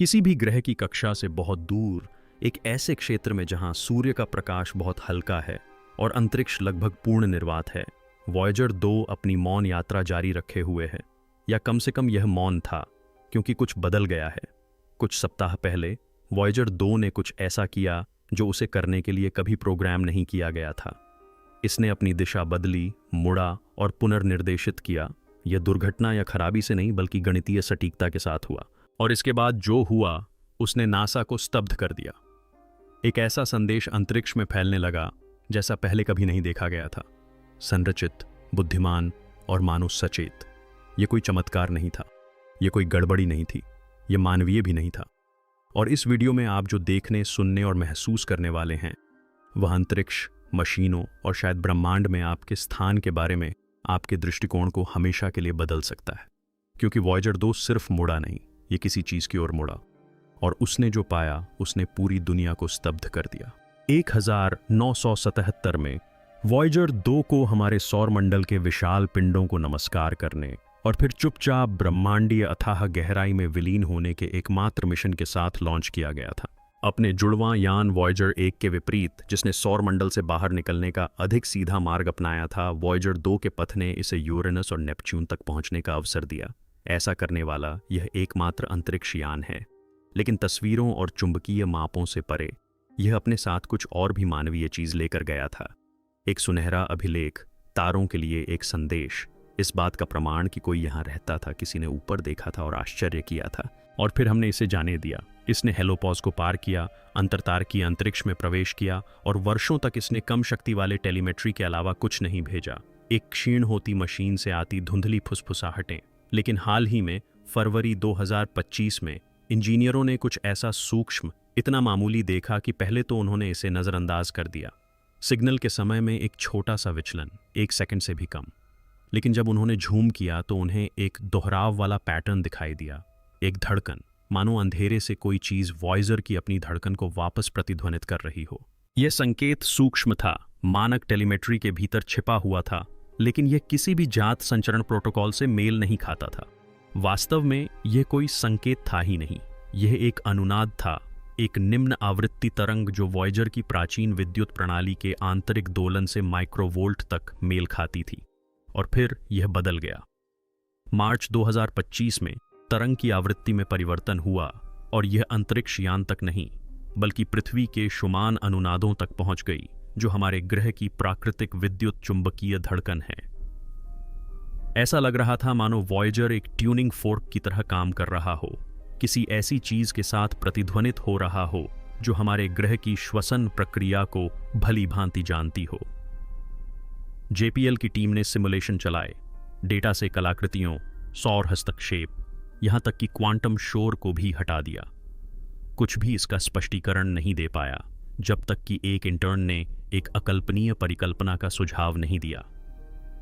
किसी भी ग्रह की कक्षा से बहुत दूर एक ऐसे क्षेत्र में जहां सूर्य का प्रकाश बहुत हल्का है और अंतरिक्ष लगभग पूर्ण निर्वात है, वॉयेजर 2 अपनी मौन यात्रा जारी रखे हुए है। या कम से कम यह मौन था, क्योंकि कुछ बदल गया है। कुछ सप्ताह पहले वॉयेजर 2 ने कुछ ऐसा किया जो उसे करने के लिए कभी प्रोग्राम नहीं किया गया था। इसने अपनी दिशा बदली, मुड़ा और पुनर्निर्देशित किया। यह दुर्घटना या खराबी से नहीं, बल्कि गणितीय सटीकता के साथ हुआ। और इसके बाद जो हुआ उसने नासा को स्तब्ध कर दिया। एक ऐसा संदेश अंतरिक्ष में फैलने लगा जैसा पहले कभी नहीं देखा गया था। संरचित, बुद्धिमान और मानो सचेत। यह कोई चमत्कार नहीं था, यह कोई गड़बड़ी नहीं थी, यह मानवीय भी नहीं था। और इस वीडियो में आप जो देखने, सुनने और महसूस करने वाले हैं वह अंतरिक्ष, मशीनों और शायद ब्रह्मांड में आपके स्थान के बारे में आपके दृष्टिकोण को हमेशा के लिए बदल सकता है। क्योंकि वॉयेजर 2 सिर्फ मुड़ा नहीं, ये किसी चीज की ओर मुड़ा, और उसने जो पाया उसने पूरी दुनिया को स्तब्ध कर दिया। 1977 में वॉयेजर 2 को हमारे सौरमंडल के विशाल पिंडों को नमस्कार करने और फिर चुपचाप ब्रह्मांडीय अथाह गहराई में विलीन होने के एकमात्र मिशन के साथ लॉन्च किया गया था। अपने जुड़वां यान वॉयेजर 1 के विपरीत, जिसने सौरमंडल से बाहर निकलने का अधिक सीधा मार्ग अपनाया था, वॉयेजर 2 के पथ ने इसे यूरेनस और नेपच्यून तक पहुंचने का अवसर दिया। ऐसा करने वाला यह एकमात्र अंतरिक्ष यान है। लेकिन तस्वीरों और चुंबकीय मापों से परे यह अपने साथ कुछ और भी मानवीय चीज लेकर गया था। एक सुनहरा अभिलेख, तारों के लिए एक संदेश, इस बात का प्रमाण कि कोई यहां रहता था, किसी ने ऊपर देखा था और आश्चर्य किया था। और फिर हमने इसे जाने दिया। इसने हेलोपॉज को पार किया, अंतरतारकीय अंतरिक्ष में प्रवेश किया, और वर्षों तक इसने कम शक्ति वाले टेलीमेट्री के अलावा कुछ नहीं भेजा। एक क्षीण होती मशीन से आती धुंधली फुसफुसाहटें। लेकिन हाल ही में फरवरी 2025 में इंजीनियरों ने कुछ ऐसा सूक्ष्म, इतना मामूली देखा कि पहले तो उन्होंने इसे नजरअंदाज कर दिया। सिग्नल के समय में एक छोटा सा विचलन, 1 सेकंड से भी कम। लेकिन जब उन्होंने झूम किया तो उन्हें एक दोहराव वाला पैटर्न दिखाई दिया। एक धड़कन, मानो अंधेरे से कोई चीज वॉयेजर की अपनी धड़कन को वापस प्रतिध्वनित कर रही हो। यह संकेत सूक्ष्म था, मानक टेलीमेट्री के भीतर छिपा हुआ था, लेकिन यह किसी भी जात संचरण प्रोटोकॉल से मेल नहीं खाता था। वास्तव में यह कोई संकेत था ही नहीं, यह एक अनुनाद था, एक निम्न आवृत्ति तरंग जो वॉयेजर की प्राचीन विद्युत प्रणाली के आंतरिक दोलन से माइक्रोवोल्ट तक मेल खाती थी। और फिर यह बदल गया। मार्च 2025 में तरंग की आवृत्ति में परिवर्तन हुआ और यह अंतरिक्ष यान तक नहीं, बल्कि पृथ्वी के शुमान अनुनादों तक पहुंच गई, जो हमारे ग्रह की प्राकृतिक विद्युत चुंबकीय धड़कन है। ऐसा लग रहा था मानो वॉयेजर एक ट्यूनिंग फोर्क की तरह काम कर रहा हो, किसी ऐसी चीज के साथ प्रतिध्वनित हो रहा हो जो हमारे ग्रह की श्वसन प्रक्रिया को भली भांति जानती हो। JPL की टीम ने सिमुलेशन चलाए, डेटा से कलाकृतियों, सौर हस्तक्षेप, यहां तक कि क्वांटम शोर को भी हटा दिया। कुछ भी इसका स्पष्टीकरण नहीं दे पाया, जब तक कि एक इंटर्न ने एक अकल्पनीय परिकल्पना का सुझाव नहीं दिया।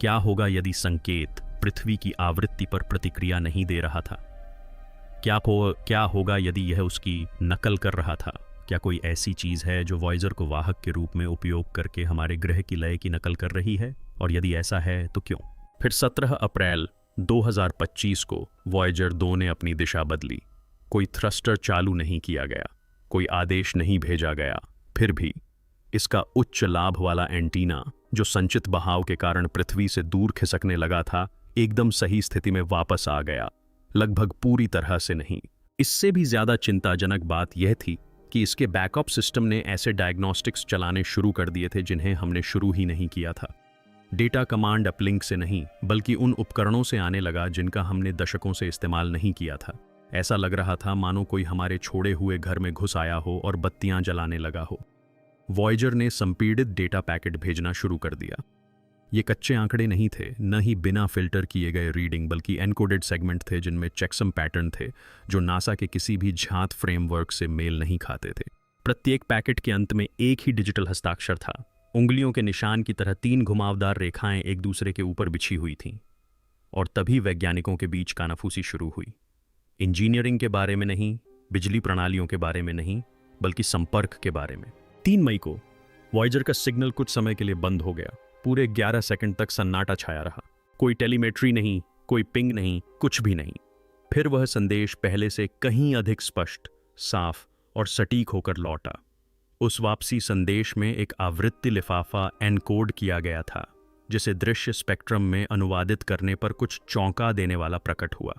क्या होगा यदि संकेत पृथ्वी की आवृत्ति पर प्रतिक्रिया नहीं दे रहा था? क्या होगा यदि यह उसकी नकल कर रहा था? क्या कोई ऐसी चीज है जो वॉयेजर को वाहक के रूप में उपयोग करके हमारे ग्रह की लय की नकल कर रही है? और यदि ऐसा है तो क्यों? फिर 17 अप्रैल 2025 को वॉयेजर 2 ने अपनी दिशा बदली। कोई थ्रस्टर चालू नहीं किया गया, कोई आदेश नहीं भेजा गया। फिर भी इसका उच्च लाभ वाला एंटीना, जो संचित बहाव के कारण पृथ्वी से दूर खिसकने लगा था, एकदम सही स्थिति में वापस आ गया। लगभग पूरी तरह से नहीं। इससे भी ज्यादा चिंताजनक बात यह थी कि इसके बैकअप सिस्टम ने ऐसे डायग्नोस्टिक्स चलाने शुरू कर दिए थे जिन्हें हमने शुरू ही नहीं किया था। डेटा कमांड अपलिंक से नहीं, बल्कि उन उपकरणों से आने लगा जिनका हमने दशकों से इस्तेमाल नहीं किया था। ऐसा लग रहा था मानो कोई हमारे छोड़े हुए घर में घुस आया हो और बत्तियां जलाने लगा हो। वॉयेजर ने संपीड़ित डेटा पैकेट भेजना शुरू कर दिया। ये कच्चे आंकड़े नहीं थे, न ही बिना फिल्टर किए गए रीडिंग, बल्कि एनकोडेड सेगमेंट थे जिनमें चेकसम पैटर्न थे जो नासा के किसी भी झांत फ्रेमवर्क से मेल नहीं खाते थे। प्रत्येक पैकेट के अंत में एक ही डिजिटल हस्ताक्षर था। उंगलियों के निशान की तरह 3 घुमावदार रेखाएं एक दूसरे के ऊपर बिछी हुई थीं। और तभी वैज्ञानिकों के बीच कानाफूसी शुरू हुई। इंजीनियरिंग के बारे में नहीं, बिजली प्रणालियों के बारे में नहीं, बल्कि संपर्क के बारे में। 3 मई को वॉयेजर का सिग्नल कुछ समय के लिए बंद हो गया। पूरे 11 सेकंड तक सन्नाटा छाया रहा। कोई टेलीमेट्री नहीं, कोई पिंग नहीं, कुछ भी नहीं। फिर वह संदेश पहले से कहीं अधिक स्पष्ट, साफ और सटीक होकर लौटा। उस वापसी संदेश में एक आवृत्ति लिफाफा एनकोड किया गया था, जिसे दृश्य स्पेक्ट्रम में अनुवादित करने पर कुछ चौंका देने वाला प्रकट हुआ।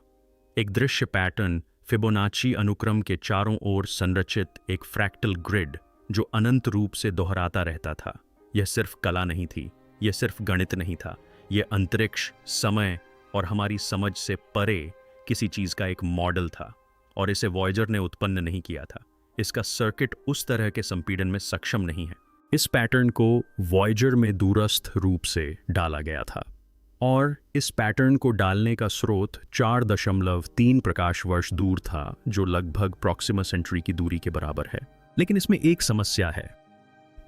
एक दृश्य पैटर्न, फिबोनाची अनुक्रम के चारों ओर संरचित एक फ्रैक्टल ग्रिड जो अनंत रूप से दोहराता रहता था। यह सिर्फ कला नहीं थी, यह सिर्फ गणित नहीं था, यह अंतरिक्ष, समय और हमारी समझ से परे किसी चीज का एक मॉडल था, और इसे वॉयेजर ने उत्पन्न नहीं किया था। इसका सर्किट उस तरह के संपीड़न में सक्षम नहीं है। इस पैटर्न को वॉयेजर में दूरस्थ रूप से डाला गया था, और इस पैटर्न को डालने का स्रोत 4.3 प्रकाश वर्ष दूर था, जो लगभग प्रॉक्सिमा सेंटरी की दूरी के बराबर है। लेकिन इसमें एक समस्या है।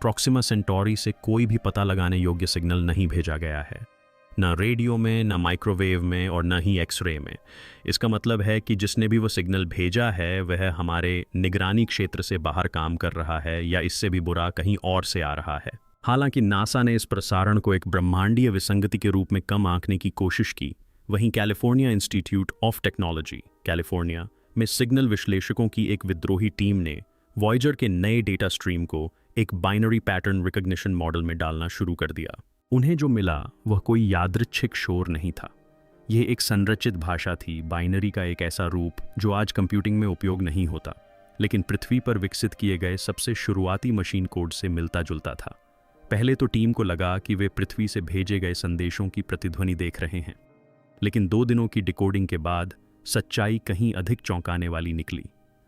प्रॉक्सिमा सेंटोरी से कोई भी पता लगाने योग्य सिग्नल नहीं भेजा गया है, न रेडियो में, न माइक्रोवेव में और न ही एक्सरे में। इसका मतलब है कि जिसने भी वो सिग्नल भेजा है वह हमारे निगरानी क्षेत्र से बाहर काम कर रहा है, या इससे भी बुरा कहीं और से आ रहा है। हालांकि नासा ने इस प्रसारण को एक ब्रह्मांडीय विसंगति के रूप में कम आंकने की कोशिश की, वहीं California institute of technology, California में सिग्नल विश्लेषकों की एक विद्रोही टीम ने वॉयेजर के नए डेटा स्ट्रीम को एक बाइनरी पैटर्न रिकॉग्निशन मॉडल में डालना शुरू कर दिया। उन्हें जो मिला वह कोई यादृच्छिक शोर नहीं था। यह एक संरचित भाषा थी, बाइनरी का एक ऐसा रूप जो आज कंप्यूटिंग में उपयोग नहीं होता, लेकिन पृथ्वी पर विकसित किए गए सबसे शुरुआती मशीन कोड से मिलता जुलता था। पहले तो टीम को लगा कि वे पृथ्वी से भेजे गए संदेशों की प्रतिध्वनि देख रहे हैं, लेकिन 2 दिनों की डिकोडिंग के बाद सच्चाई कहीं अधिक चौंकाने वाली निकली।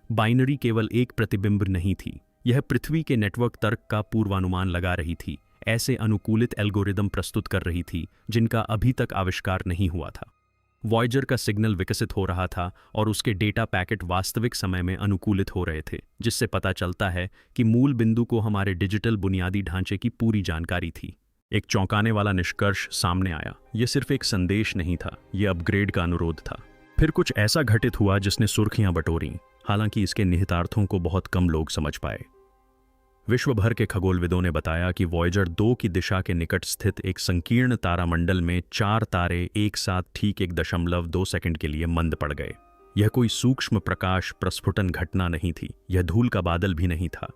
बाइनरी केवल एक प्रतिबिंब नहीं थी, यह पृथ्वी के नेटवर्क तर्क का पूर्वानुमान लगा रही थी, ऐसे अनुकूलित एल्गोरिदम प्रस्तुत कर रही थी जिनका अभी तक आविष्कार नहीं हुआ था। वॉयेजर का सिग्नल विकसित हो रहा था और उसके डेटा पैकेट वास्तविक समय में अनुकूलित हो रहे थे, जिससे पता चलता है कि मूल बिंदु को हमारे डिजिटल बुनियादी ढांचे की पूरी जानकारी थी। एक चौंकाने वाला निष्कर्ष सामने आया। यह सिर्फ एक संदेश नहीं था, यह अपग्रेड का अनुरोध था। फिर कुछ ऐसा घटित हुआ जिसने सुर्खियां बटोरी, हालांकि इसके निहितार्थों को बहुत कम लोग समझ पाए। विश्व भर के खगोलविदों ने बताया कि वॉयेजर 2 की दिशा के निकट स्थित एक संकीर्ण तारामंडल में 4 तारे एक साथ ठीक 1.2 सेकंड के लिए मंद पड़ गए। यह कोई सूक्ष्म प्रकाश प्रस्फुटन घटना नहीं थी, यह धूल का बादल भी नहीं था।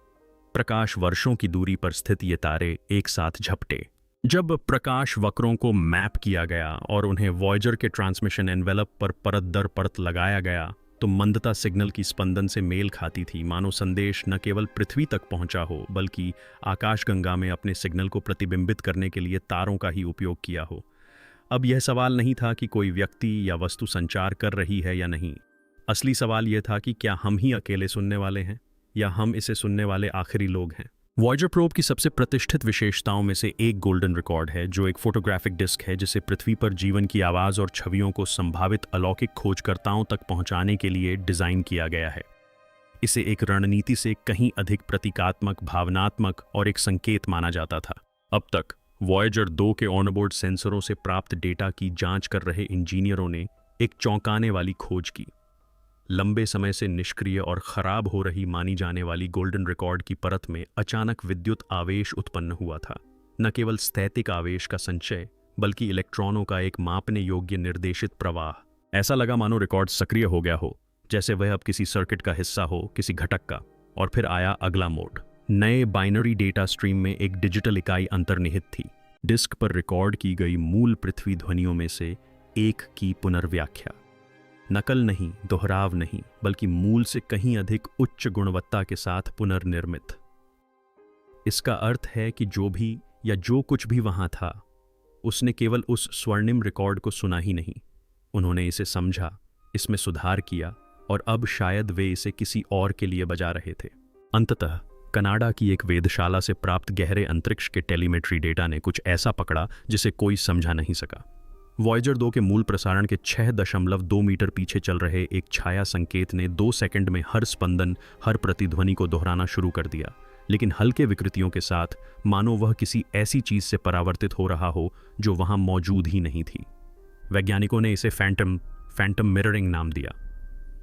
प्रकाश वर्षों की दूरी पर स्थित ये तारे एक साथ झपटे। जब प्रकाश वक्रों को मैप किया गया और उन्हें वॉयेजर के ट्रांसमिशन एनवेलप पर परत दर परत लगाया गया, तो मंदता सिग्नल की स्पंदन से मेल खाती थी, मानो संदेश न केवल पृथ्वी तक पहुंचा हो बल्कि आकाशगंगा में अपने सिग्नल को प्रतिबिंबित करने के लिए तारों का ही उपयोग किया हो। अब यह सवाल नहीं था कि कोई व्यक्ति या वस्तु संचार कर रही है या नहीं। असली सवाल यह था कि क्या हम ही अकेले सुनने वाले हैं, या हम इसे सुनने वाले आखिरी लोग हैं। वॉयेजर प्रोब की सबसे प्रतिष्ठित विशेषताओं में से एक गोल्डन रिकॉर्ड है, जो एक फोटोग्राफिक डिस्क है जिसे पृथ्वी पर जीवन की आवाज़ और छवियों को संभावित अलौकिक खोजकर्ताओं तक पहुंचाने के लिए डिज़ाइन किया गया है। इसे एक रणनीति से कहीं अधिक प्रतीकात्मक, भावनात्मक और एक संकेत माना जाता था। अब तक वॉयेजर 2 के ऑनबोर्ड सेंसरों से प्राप्त डेटा की जांच कर रहे इंजीनियरों ने एक चौंकाने वाली खोज की। लंबे समय से निष्क्रिय और खराब हो रही मानी जाने वाली गोल्डन रिकॉर्ड की परत में अचानक विद्युत आवेश उत्पन्न हुआ था। न केवल स्थैतिक आवेश का संचय, बल्कि इलेक्ट्रॉनों का एक मापने योग्य निर्देशित प्रवाह। ऐसा लगा मानो रिकॉर्ड सक्रिय हो गया हो, जैसे वह अब किसी सर्किट का हिस्सा हो, किसी घटक का। और फिर आया अगला मोड। नए बाइनरी डेटा स्ट्रीम में एक डिजिटल इकाई अंतर्निहित थी। डिस्क पर रिकॉर्ड की गई मूल पृथ्वी ध्वनियों में से एक की पुनर्व्याख्या। नकल नहीं, दोहराव नहीं, बल्कि मूल से कहीं अधिक उच्च गुणवत्ता के साथ पुनर्निर्मित। इसका अर्थ है कि जो भी या जो कुछ भी वहां था, उसने केवल उस स्वर्णिम रिकॉर्ड को सुना ही नहीं, उन्होंने इसे समझा, इसमें सुधार किया, और अब शायद वे इसे किसी और के लिए बजा रहे थे। अंततः कनाडा की एक वेधशाला से प्राप्त गहरे अंतरिक्ष के टेलीमेट्री डेटा ने कुछ ऐसा पकड़ा जिसे कोई समझा नहीं सका। वॉयेजर 2 के मूल प्रसारण के 6.2 मीटर पीछे चल रहे एक छाया संकेत ने 2 सेकंड में हर स्पंदन, हर प्रतिध्वनि को दोहराना शुरू कर दिया, लेकिन हल्के विकृतियों के साथ, मानो वह किसी ऐसी चीज से परावर्तित हो रहा हो जो वहां मौजूद ही नहीं थी। वैज्ञानिकों ने इसे फैंटम मिररिंग नाम दिया।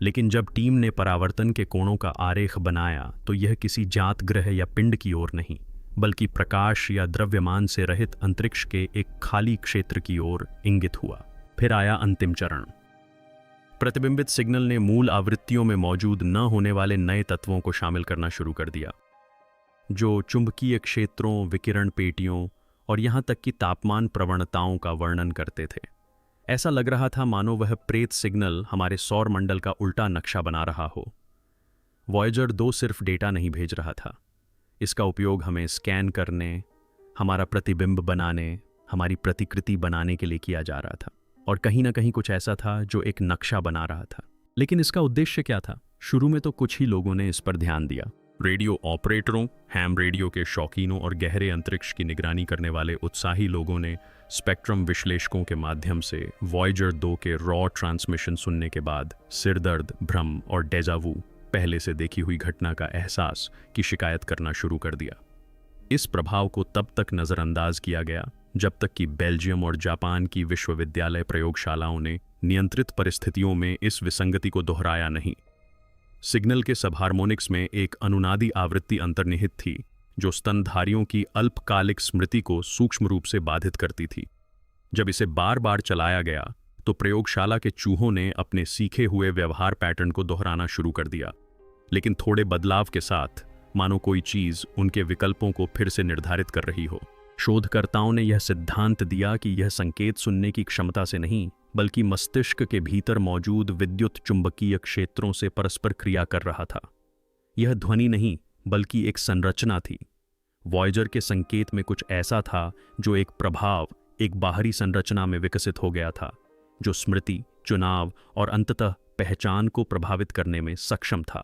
लेकिन जब टीम ने परावर्तन के कोणों का आरेख बनाया, तो यह किसी जात ग्रह या पिंड की ओर नहीं, बल्कि प्रकाश या द्रव्यमान से रहित अंतरिक्ष के एक खाली क्षेत्र की ओर इंगित हुआ। फिर आया अंतिम चरण। प्रतिबिंबित सिग्नल ने मूल आवृत्तियों में मौजूद न होने वाले नए तत्वों को शामिल करना शुरू कर दिया, जो चुंबकीय क्षेत्रों, विकिरण पेटियों और यहां तक कि तापमान प्रवणताओं का वर्णन करते थे। ऐसा लग रहा था मानो वह प्रेत सिग्नल हमारे सौर मंडल का उल्टा नक्शा बना रहा हो। वॉयेजर 2 सिर्फ डेटा नहीं भेज रहा था, इसका उपयोग हमें स्कैन करने, हमारा प्रतिबिंब बनाने, हमारी प्रतिकृति बनाने के लिए किया जा रहा था। और कहीं ना कहीं कुछ ऐसा था जो एक नक्शा बना रहा था। लेकिन इसका उद्देश्य क्या था? शुरू में तो कुछ ही लोगों ने इस पर ध्यान दिया। रेडियो ऑपरेटरों, हैम रेडियो के शौकीनों और गहरे अंतरिक्ष की निगरानी करने वाले उत्साही लोगों ने स्पेक्ट्रम विश्लेषकों के माध्यम से वॉयेजर 2 के रॉ ट्रांसमिशन सुनने के बाद सिरदर्द, भ्रम और डेजावू, पहले से देखी हुई घटना का एहसास की शिकायत करना शुरू कर दिया। इस प्रभाव को तब तक नज़रअंदाज किया गया जब तक कि बेल्जियम और जापान की विश्वविद्यालय प्रयोगशालाओं ने नियंत्रित परिस्थितियों में इस विसंगति को दोहराया नहीं। सिग्नल के सबहार्मोनिक्स में एक अनुनादी आवृत्ति अंतर्निहित थी जो स्तनधारियों की अल्पकालिक स्मृति को सूक्ष्म रूप से बाधित करती थी। जब इसे बार बार चलाया गया तो प्रयोगशाला के चूहों ने अपने सीखे हुए व्यवहार पैटर्न को दोहराना शुरू कर दिया, लेकिन थोड़े बदलाव के साथ, मानो कोई चीज उनके विकल्पों को फिर से निर्धारित कर रही हो। शोधकर्ताओं ने यह सिद्धांत दिया कि यह संकेत सुनने की क्षमता से नहीं, बल्कि मस्तिष्क के भीतर मौजूद विद्युत चुंबकीय क्षेत्रों से परस्पर क्रिया कर रहा था। यह ध्वनि नहीं, बल्कि एक संरचना थी। वॉयेजर के संकेत में कुछ ऐसा था जो एक प्रभाव, एक बाहरी संरचना में विकसित हो गया था, जो स्मृति, चुनाव और अंततः पहचान को प्रभावित करने में सक्षम था।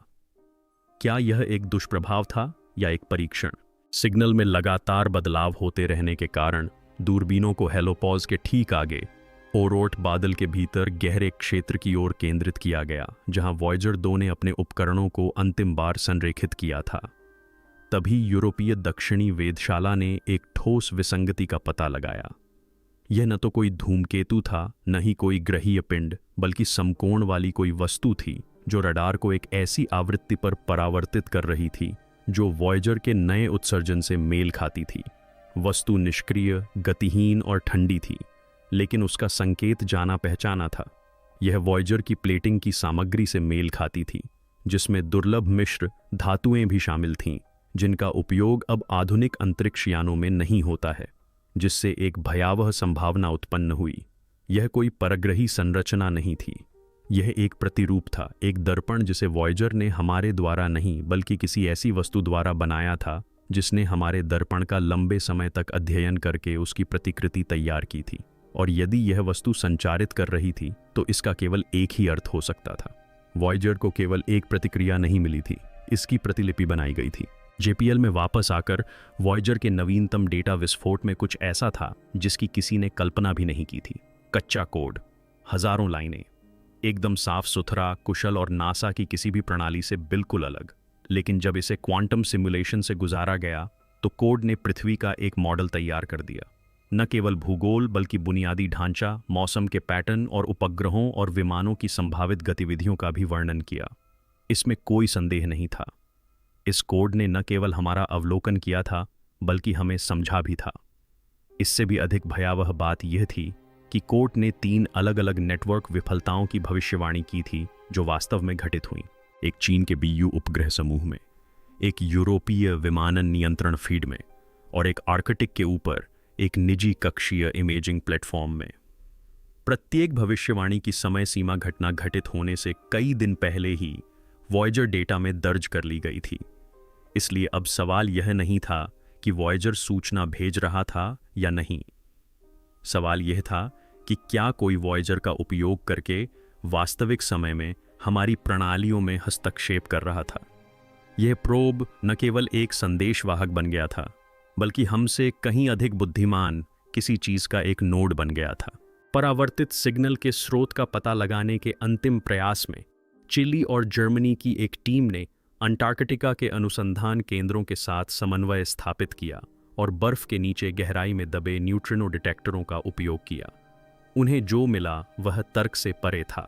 क्या यह एक दुष्प्रभाव था या एक परीक्षण? सिग्नल में लगातार बदलाव होते रहने के कारण दूरबीनों को हेलोपॉज के ठीक आगे ओरोट बादल के भीतर गहरे क्षेत्र की ओर केंद्रित किया गया, जहां वॉयेजर 2 ने अपने उपकरणों को अंतिम बार संरेखित किया था। तभी यूरोपीय दक्षिणी वेधशाला ने एक ठोस विसंगति का पता लगाया। यह न तो कोई धूमकेतु था, न ही कोई ग्रहीय पिंड, बल्कि समकोण वाली कोई वस्तु थी जो रडार को एक ऐसी आवृत्ति पर परावर्तित कर रही थी जो वॉयेजर के नए उत्सर्जन से मेल खाती थी। वस्तु निष्क्रिय, गतिहीन और ठंडी थी, लेकिन उसका संकेत जाना पहचाना था। यह वॉयेजर की प्लेटिंग की सामग्री से मेल खाती थी, जिसमें दुर्लभ मिश्र धातुएं भी शामिल थीं, जिनका उपयोग अब आधुनिक अंतरिक्ष यानों में नहीं होता है, जिससे एक भयावह संभावना उत्पन्न हुई। यह कोई परग्रही संरचना नहीं थी, यह एक प्रतिरूप था, एक दर्पण जिसे वॉयेजर ने हमारे द्वारा नहीं बल्कि किसी ऐसी वस्तु द्वारा बनाया था जिसने हमारे दर्पण का लंबे समय तक अध्ययन करके उसकी प्रतिकृति तैयार की थी। और यदि यह वस्तु संचारित कर रही थी तो इसका केवल एक ही अर्थ हो सकता था। वॉयेजर को केवल एक प्रतिक्रिया नहीं मिली थी, इसकी प्रतिलिपि बनाई गई थी। जेपीएल में वापस आकर वॉयेजर के नवीनतम डेटा विस्फोट में कुछ ऐसा था जिसकी किसी ने कल्पना भी नहीं की थी। कच्चा कोड, हजारों लाइनें, एकदम साफ सुथरा, कुशल और नासा की किसी भी प्रणाली से बिल्कुल अलग। लेकिन जब इसे क्वांटम सिमुलेशन से गुजारा गया तो कोड ने पृथ्वी का एक मॉडल तैयार कर दिया। न केवल भूगोल बल्कि बुनियादी ढांचा, मौसम के पैटर्न और उपग्रहों और विमानों की संभावित गतिविधियों का भी वर्णन किया। इसमें कोई संदेह नहीं था, इस कोड ने न केवल हमारा अवलोकन किया था बल्कि हमें समझा भी था। इससे भी अधिक भयावह बात यह थी कि कोड ने 3 अलग अलग नेटवर्क विफलताओं की भविष्यवाणी की थी जो वास्तव में घटित हुई। एक चीन के बीयू उपग्रह समूह में, एक यूरोपीय विमानन नियंत्रण फीड में और एक आर्कटिक के ऊपर एक निजी कक्षीय इमेजिंग प्लेटफॉर्म में। प्रत्येक भविष्यवाणी की समय सीमा घटना घटित होने से कई दिन पहले ही वॉयेजर डेटा में दर्ज कर ली गई थी। इसलिए अब सवाल यह नहीं था कि वॉयेजर सूचना भेज रहा था या नहीं। सवाल यह था कि क्या कोई वॉयेजर का उपयोग करके वास्तविक समय में हमारी प्रणालियों में हस्तक्षेप कर रहा था। यह प्रोब न केवल एक संदेशवाहक बन गया था, बल्कि हमसे कहीं अधिक बुद्धिमान किसी चीज का एक नोड बन गया था। परावर्तित सिग्नल के स्रोत का पता लगाने के अंतिम प्रयास में चिली और जर्मनी की एक टीम ने अंटार्कटिका के अनुसंधान केंद्रों के साथ समन्वय स्थापित किया और बर्फ के नीचे गहराई में दबे न्यूट्रिनो डिटेक्टरों का उपयोग किया। उन्हें जो मिला वह तर्क से परे था।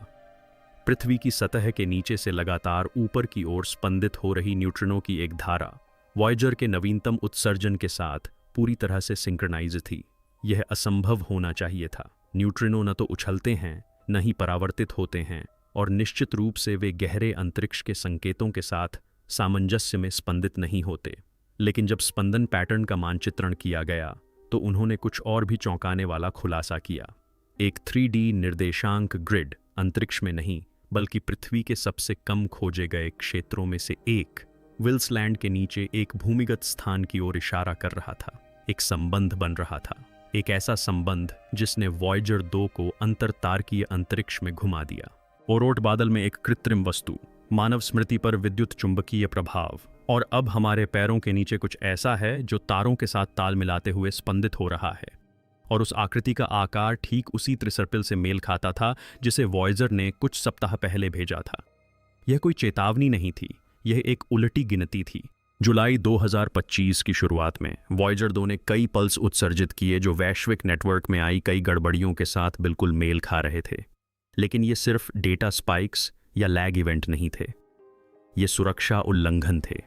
पृथ्वी की सतह के नीचे से लगातार ऊपर की ओर स्पंदित हो रही न्यूट्रिनो की एक धारा वॉयेजर के नवीनतम उत्सर्जन के साथ पूरी तरह से सिंक्रोनाइज थी। यह असंभव होना चाहिए था। न्यूट्रिनो न तो उछलते हैं, न ही परावर्तित होते हैं, और निश्चित रूप से वे गहरे अंतरिक्ष के संकेतों के साथ सामंजस्य में स्पंदित नहीं होते। लेकिन जब स्पंदन पैटर्न का मानचित्रण किया गया तो उन्होंने कुछ और भी चौंकाने वाला खुलासा किया। एक 3D निर्देशांक ग्रिड अंतरिक्ष में नहीं बल्कि पृथ्वी के सबसे कम खोजे गए क्षेत्रों में से एक विल्स लैंड के नीचे एक भूमिगत स्थान की ओर इशारा कर रहा था। एक संबंध बन रहा था, एक ऐसा संबंध जिसने वॉयेजर 2 को अंतरतारकीय अंतरिक्ष में घुमा दिया। ओरोट बादल में एक कृत्रिम वस्तु, मानव स्मृति पर विद्युत चुंबकीय प्रभाव, और अब हमारे पैरों के नीचे कुछ ऐसा है जो तारों के साथ ताल मिलाते हुए स्पंदित हो रहा है। और उस आकृति का आकार ठीक उसी त्रिसर्पिल से मेल खाता था जिसे वॉयेजर ने कुछ सप्ताह पहले भेजा था। यह कोई चेतावनी नहीं थी, यह एक उलटी गिनती थी। जुलाई 2025 की शुरुआत में वॉयेजर 2 ने कई पल्स उत्सर्जित किए जो वैश्विक नेटवर्क में आई कई गड़बड़ियों के साथ बिल्कुल मेल खा रहे थे। लेकिन ये सिर्फ डेटा स्पाइक्स या लैग इवेंट नहीं थे, ये सुरक्षा उल्लंघन थे।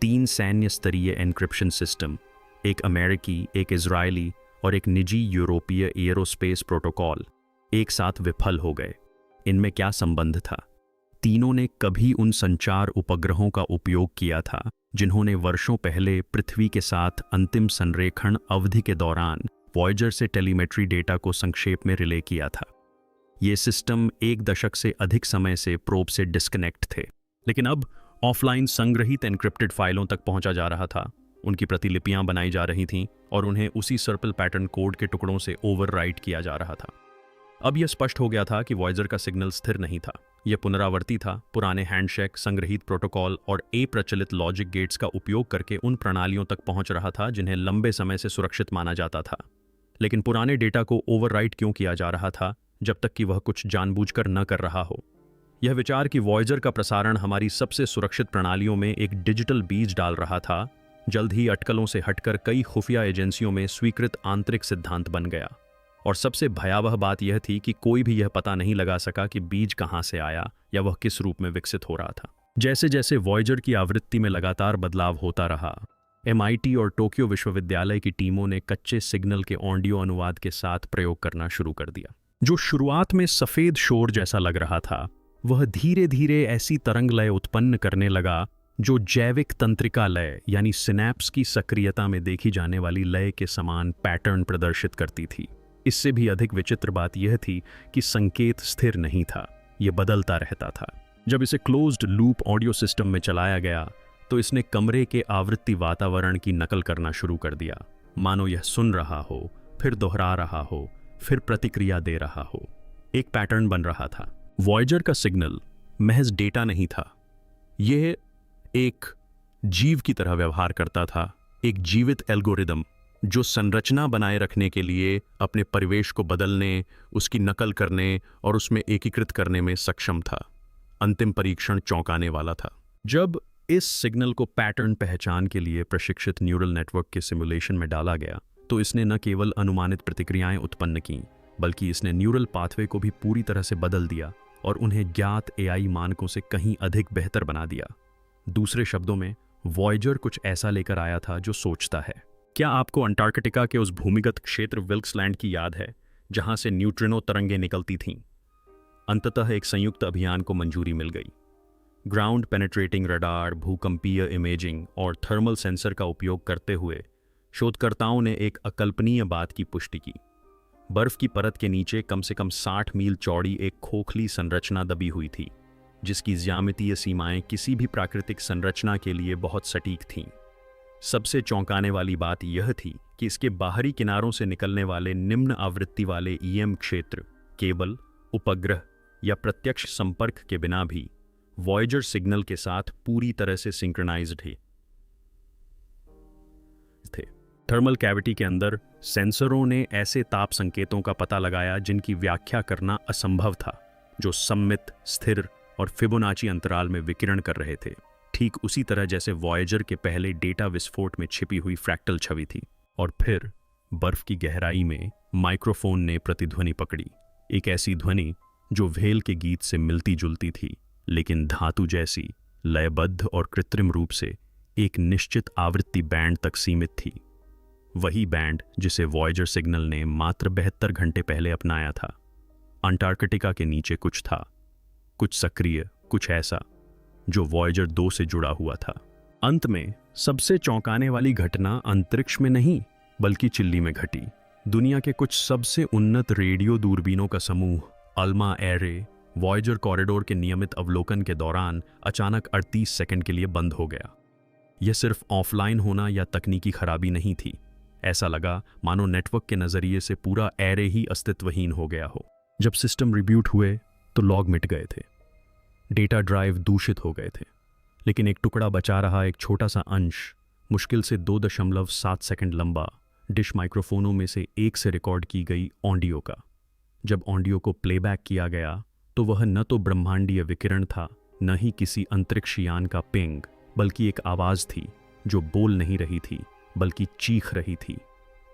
3 सैन्य स्तरीय एन्क्रिप्शन सिस्टम, एक अमेरिकी, एक इजरायली और एक निजी यूरोपीय एयरोस्पेस प्रोटोकॉल एक साथ विफल हो गए। इनमें क्या संबंध था? तीनों ने कभी उन संचार उपग्रहों का उपयोग किया था जिन्होंने वर्षों पहले पृथ्वी के साथ अंतिम संरेखण अवधि के दौरान वॉयेजर से टेलीमेट्री डेटा को संक्षेप में रिले किया था। ये सिस्टम 1 दशक से अधिक समय से प्रोब से डिस्कनेक्ट थे, लेकिन अब ऑफलाइन संग्रहित एन्क्रिप्टेड फाइलों तक पहुंचा जा रहा था। उनकी प्रतिलिपियां बनाई जा रही थीं और उन्हें उसी सर्पिल पैटर्न कोड के टुकड़ों से ओवरराइट किया जा रहा था। अब यह स्पष्ट हो गया था कि वॉयेजर का सिग्नल स्थिर नहीं था, यह पुनरावर्ती था। पुराने हैंडशेक, संग्रहित प्रोटोकॉल और अप्रचलित लॉजिक गेट्स का उपयोग करके उन प्रणालियों तक पहुंच रहा था जिन्हें लंबे समय से सुरक्षित माना जाता था। लेकिन पुराने डेटा को ओवरराइट क्यों किया जा रहा था जब तक कि वह कुछ जानबूझकर न कर रहा हो? यह विचार कि वॉयेजर का प्रसारण हमारी सबसे सुरक्षित प्रणालियों में एक डिजिटल बीज डाल रहा था, जल्द ही अटकलों से हटकर कई खुफिया एजेंसियों में स्वीकृत आंतरिक सिद्धांत बन गया। और सबसे भयावह बात यह थी कि कोई भी यह पता नहीं लगा सका कि बीज कहां से आया या वह किस रूप में विकसित हो रहा था। जैसे जैसे वॉयेजर की आवृत्ति में लगातार बदलाव होता रहा, MIT और टोक्यो विश्वविद्यालय की टीमों ने कच्चे सिग्नल के ऑडियो अनुवाद के साथ प्रयोग करना शुरू कर दिया। जो शुरुआत में सफेद शोर जैसा लग रहा था, वह धीरे धीरे ऐसी तरंग लय उत्पन्न करने लगा जो जैविक तंत्रिका लय यानी सिनैप्स की सक्रियता में देखी जाने वाली लय के समान पैटर्न प्रदर्शित करती थी। इससे भी अधिक विचित्र बात यह थी कि संकेत स्थिर नहीं था, यह बदलता रहता था। जब इसे क्लोज्ड लूप ऑडियो सिस्टम में चलाया गया तो इसने कमरे के आवृत्ति वातावरण की नकल करना शुरू कर दिया, मानो यह सुन रहा हो, फिर दोहरा रहा हो, फिर प्रतिक्रिया दे रहा हो। एक पैटर्न बन रहा था। वॉयेजर का सिग्नल महज डेटा नहीं था, यह एक जीव की तरह व्यवहार करता था, एक जीवित एल्गोरिदम जो संरचना बनाए रखने के लिए अपने परिवेश को बदलने, उसकी नकल करने और उसमें एकीकृत करने में सक्षम था। अंतिम परीक्षण चौंकाने वाला था। जब इस सिग्नल को पैटर्न पहचान के लिए प्रशिक्षित न्यूरल नेटवर्क के सिमुलेशन में डाला गया तो इसने न केवल अनुमानित प्रतिक्रियाएं उत्पन्न की, बल्कि इसने न्यूरल पाथवे को भी पूरी तरह से बदल दिया और उन्हें ज्ञात AI मानकों से कहीं अधिक बेहतर बना दिया। दूसरे शब्दों में, वॉयेजर कुछ ऐसा लेकर आया था जो सोचता है। क्या आपको अंटार्कटिका के उस भूमिगत क्षेत्र विल्स लैंड की याद है जहां से न्यूट्रिनो तरंगें निकलती थीं? अंततः एक संयुक्त अभियान को मंजूरी मिल गई। ग्राउंड पेनेट्रेटिंग रडार, भूकंपीय इमेजिंग और थर्मल सेंसर का उपयोग करते हुए शोधकर्ताओं ने एक अकल्पनीय बात की पुष्टि की। बर्फ की परत के नीचे कम से कम 60 मील चौड़ी एक खोखली संरचना दबी हुई थी, जिसकी ज्यामितीय सीमाएं किसी भी प्राकृतिक संरचना के लिए बहुत सटीक थीं। सबसे चौंकाने वाली बात यह थी कि इसके बाहरी किनारों से निकलने वाले निम्न आवृत्ति वाले EM क्षेत्र केवल उपग्रह या प्रत्यक्ष संपर्क के बिना भी वॉयेजर सिग्नल के साथ पूरी तरह से सिंक्रोनाइज्ड थे। थर्मल कैविटी के अंदर सेंसरों ने ऐसे ताप संकेतों का पता लगाया जिनकी व्याख्या करना असंभव था, जो सममित, स्थिर और फिबोनाची अंतराल में विकिरण कर रहे थे, ठीक उसी तरह जैसे वॉयेजर के पहले डेटा विस्फोट में छिपी हुई फ्रैक्टल छवि थी। और फिर बर्फ की गहराई में माइक्रोफोन ने प्रतिध्वनि पकड़ी, एक ऐसी ध्वनि जो व्हेल के गीत से मिलती जुलती थी, लेकिन धातु जैसी, लयबद्ध और कृत्रिम रूप से एक निश्चित आवृत्ति बैंड तक सीमित थी। वही बैंड जिसे वॉयेजर सिग्नल ने मात्र 72 घंटे पहले अपनाया था। अंटार्कटिका के नीचे कुछ था, कुछ सक्रिय, कुछ ऐसा जो वॉयेजर 2 से जुड़ा हुआ था। अंत में सबसे चौंकाने वाली घटना अंतरिक्ष में नहीं बल्कि चिल्ली में घटी। दुनिया के कुछ सबसे उन्नत रेडियो दूरबीनों का समूह अल्मा एरे वॉयेजर कॉरिडोर के नियमित अवलोकन के दौरान अचानक 38 सेकंड के लिए बंद हो गया। यह सिर्फ ऑफलाइन होना या तकनीकी खराबी नहीं थी। ऐसा लगा मानो नेटवर्क के नजरिए से पूरा एरे ही अस्तित्वहीन हो गया हो। जब सिस्टम रिब्यूट हुए तो लॉग मिट गए थे, डेटा ड्राइव दूषित हो गए थे, लेकिन एक टुकड़ा बचा रहा, एक छोटा सा अंश, मुश्किल से 2.7 सेकंड लंबा, डिश माइक्रोफोनों में से एक से रिकॉर्ड की गई ऑडियो का। जब ऑडियो को प्लेबैक किया गया तो वह न तो ब्रह्मांडीय विकिरण था, न ही किसी अंतरिक्ष यान का पिंग, बल्कि एक आवाज थी जो बोल नहीं रही थी बल्कि चीख रही थी।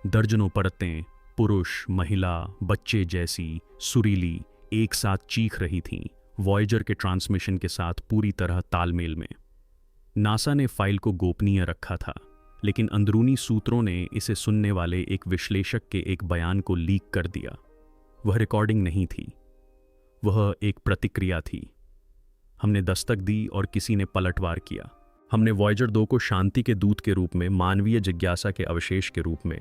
दर्जनों परतें, पुरुष, महिला, बच्चे जैसी, सुरीली, एक साथ चीख रही थीं, वॉयेजर के ट्रांसमिशन के साथ पूरी तरह तालमेल में। नासा ने फाइल को गोपनीय रखा था, लेकिन अंदरूनी सूत्रों ने इसे सुनने वाले एक विश्लेषक के एक बयान को लीक कर दिया। वह रिकॉर्डिंग नहीं थी, वह एक प्रतिक्रिया थी। हमने दस्तक दी और किसी ने पलटवार किया। हमने वॉयेजर 2 को शांति के दूत के रूप में, मानवीय जिज्ञासा के अवशेष के रूप में,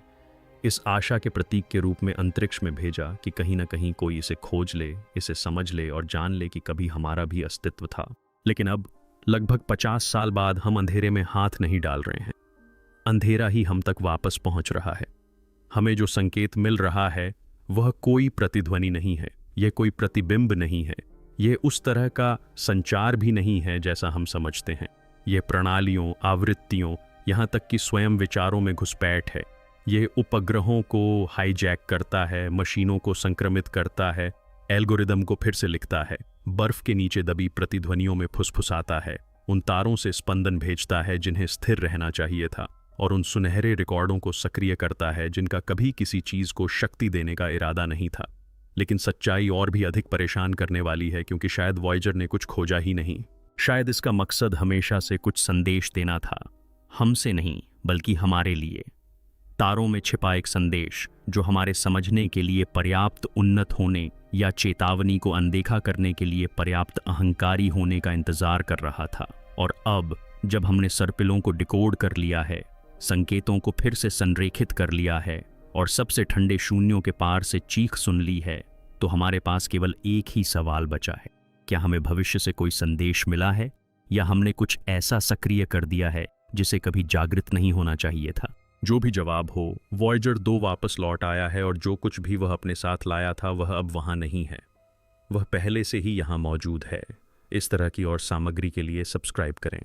इस आशा के प्रतीक के रूप में अंतरिक्ष में भेजा कि कहीं ना कहीं कोई इसे खोज ले, इसे समझ ले और जान ले कि कभी हमारा भी अस्तित्व था। लेकिन अब लगभग 50 साल बाद हम अंधेरे में हाथ नहीं डाल रहे हैं। अंधेरा ही हम तक वापस पहुंच रहा है। हमें जो संकेत मिल रहा है वह कोई प्रतिध्वनि नहीं है, यह कोई प्रतिबिंब नहीं है, यह उस तरह का संचार भी नहीं है जैसा हम समझते हैं। यह प्रणालियों, आवृत्तियों, यहाँ तक कि स्वयं विचारों में घुसपैठ है। यह उपग्रहों को हाईजैक करता है, मशीनों को संक्रमित करता है, एल्गोरिदम को फिर से लिखता है, बर्फ के नीचे दबी प्रतिध्वनियों में फुसफुसाता है, उन तारों से स्पंदन भेजता है जिन्हें स्थिर रहना चाहिए था, और उन सुनहरे रिकॉर्डों को सक्रिय करता है जिनका कभी किसी चीज को शक्ति देने का इरादा नहीं था। लेकिन सच्चाई और भी अधिक परेशान करने वाली है, क्योंकि शायद वॉयेजर ने कुछ खोजा ही नहीं। शायद इसका मकसद हमेशा से कुछ संदेश देना था, हमसे नहीं बल्कि हमारे लिए। तारों में छिपा एक संदेश जो हमारे समझने के लिए पर्याप्त उन्नत होने या चेतावनी को अनदेखा करने के लिए पर्याप्त अहंकारी होने का इंतजार कर रहा था। और अब जब हमने सर्पिलों को डिकोड कर लिया है, संकेतों को फिर से संरेखित कर लिया है और सबसे ठंडे शून्यों के पार से चीख सुन ली है, तो हमारे पास केवल एक ही सवाल बचा है। क्या हमें भविष्य से कोई संदेश मिला है, या हमने कुछ ऐसा सक्रिय कर दिया है जिसे कभी जागृत नहीं होना चाहिए था? जो भी जवाब हो, वॉयेजर 2 वापस लौट आया है, और जो कुछ भी वह अपने साथ लाया था वह अब वहां नहीं है। वह पहले से ही यहां मौजूद है। इस तरह की और सामग्री के लिए सब्सक्राइब करें।